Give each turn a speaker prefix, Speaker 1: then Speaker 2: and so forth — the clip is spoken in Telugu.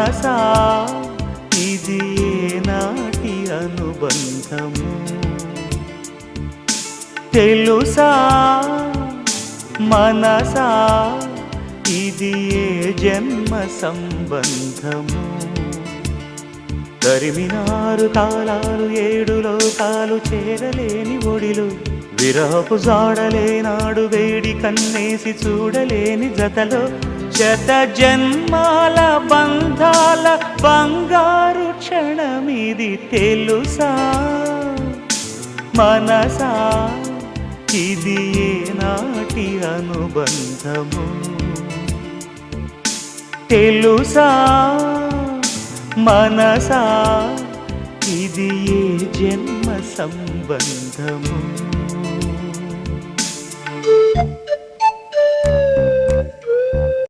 Speaker 1: మనసా ఇది ఏనాటి అనుబంధము తెలుసా మనసా ఇది ఏ జన్మ సంబంధము తరిమినారు కాలాలు ఏడు లోకాలు చేరలేని ఒడిలు విరహపు జాడలేనాడు వేడి కన్నేసి చూడలేని జతలో శత జన్మాల బంధాల బంగారు క్షణమిది తెలుసా మనసా ఇది ఏనాటి అనుబంధము తెలుసా మనసా ఇది ఏ జన్మ సంబంధము